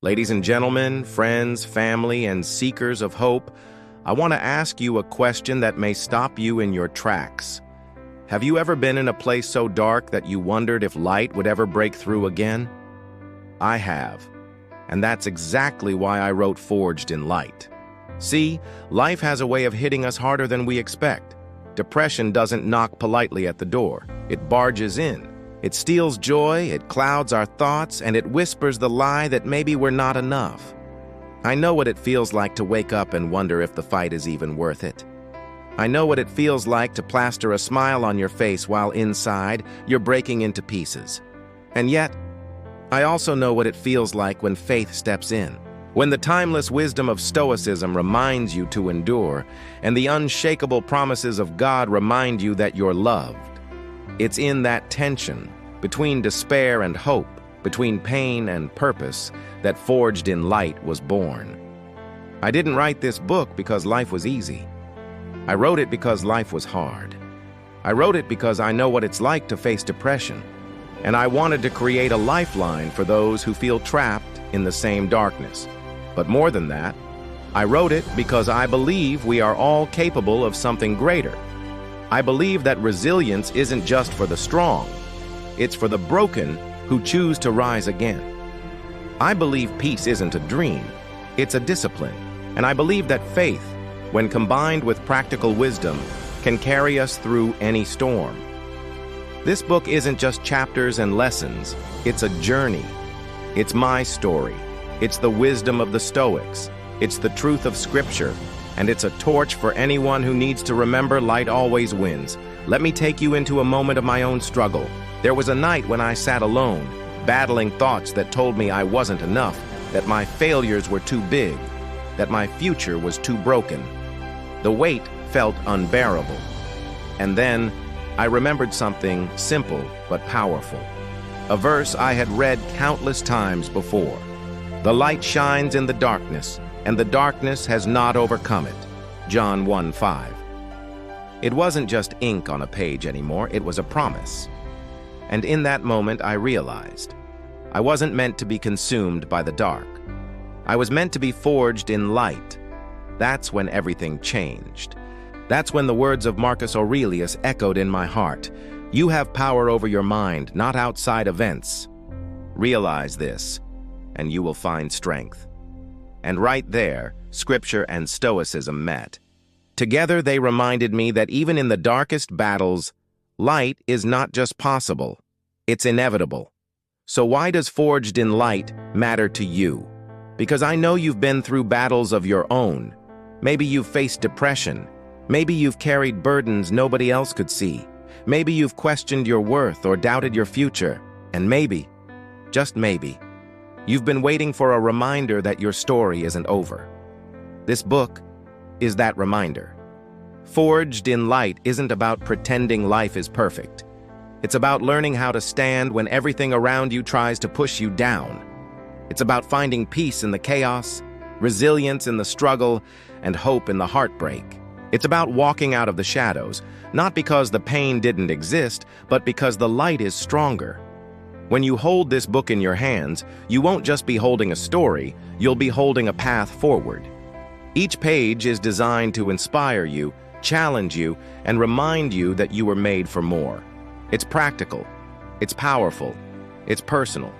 Ladies and gentlemen, friends, family, and seekers of hope, I want to ask you a question that may stop you in your tracks. Have you ever been in a place so dark that you wondered if light would ever break through again? I have, and that's exactly why I wrote Forged in Light. See, life has a way of hitting us harder than we expect. Depression doesn't knock politely at the door. It barges in. It steals joy, it clouds our thoughts, and it whispers the lie that maybe we're not enough. I know what it feels like to wake up and wonder if the fight is even worth it. I know what it feels like to plaster a smile on your face while inside you're breaking into pieces. And yet, I also know what it feels like when faith steps in, when the timeless wisdom of Stoicism reminds you to endure, and the unshakable promises of God remind you that you're loved. It's in that tension, between despair and hope, between pain and purpose, that Forged in Light was born. I didn't write this book because life was easy. I wrote it because life was hard. I wrote it because I know what it's like to face depression, and I wanted to create a lifeline for those who feel trapped in the same darkness. But more than that, I wrote it because I believe we are all capable of something greater. I believe that resilience isn't just for the strong, it's for the broken who choose to rise again. I believe peace isn't a dream, it's a discipline, and I believe that faith, when combined with practical wisdom, can carry us through any storm. This book isn't just chapters and lessons, it's a journey. It's my story, it's the wisdom of the Stoics, it's the truth of Scripture, and it's a torch for anyone who needs to remember light always wins. Let me take you into a moment of my own struggle. There was a night when I sat alone, battling thoughts that told me I wasn't enough, that my failures were too big, that my future was too broken. The weight felt unbearable. And then I remembered something simple but powerful. A verse I had read countless times before. The light shines in the darkness, and the darkness has not overcome it. John 1:5. It wasn't just ink on a page anymore, it was a promise. And in that moment I realized I wasn't meant to be consumed by the dark. I was meant to be forged in light. That's when everything changed. That's when the words of Marcus Aurelius echoed in my heart. You have power over your mind, not outside events. Realize this, and you will find strength. And right there, Scripture and Stoicism met. Together they reminded me that even in the darkest battles, light is not just possible, it's inevitable. So why does Forged in Light matter to you? Because I know you've been through battles of your own. Maybe you've faced depression. Maybe you've carried burdens nobody else could see. Maybe you've questioned your worth or doubted your future. And maybe, just maybe, you've been waiting for a reminder that your story isn't over. This book is that reminder. Forged in Light isn't about pretending life is perfect. It's about learning how to stand when everything around you tries to push you down. It's about finding peace in the chaos, resilience in the struggle, and hope in the heartbreak. It's about walking out of the shadows, not because the pain didn't exist, but because the light is stronger. When you hold this book in your hands, you won't just be holding a story, you'll be holding a path forward. Each page is designed to inspire you, challenge you, and remind you that you were made for more. It's practical, it's powerful, it's personal.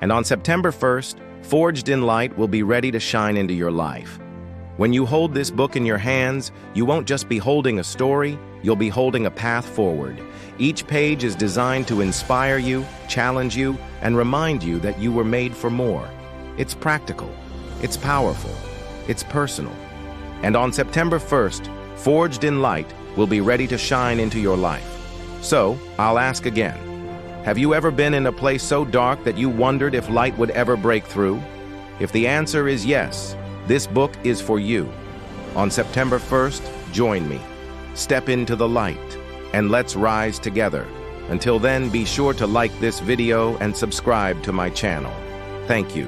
And on September 1st, Forged in Light will be ready to shine into your life. When you hold this book in your hands, you won't just be holding a story, you'll be holding a path forward. Each page is designed to inspire you, challenge you, and remind you that you were made for more. It's practical, it's powerful, it's personal. And on September 1st, Forged in Light will be ready to shine into your life. So, I'll ask again. Have you ever been in a place so dark that you wondered if light would ever break through? If the answer is yes, this book is for you. On September 1st, join me. Step into the light, and let's rise together. Until then, be sure to like this video and subscribe to my channel. Thank you.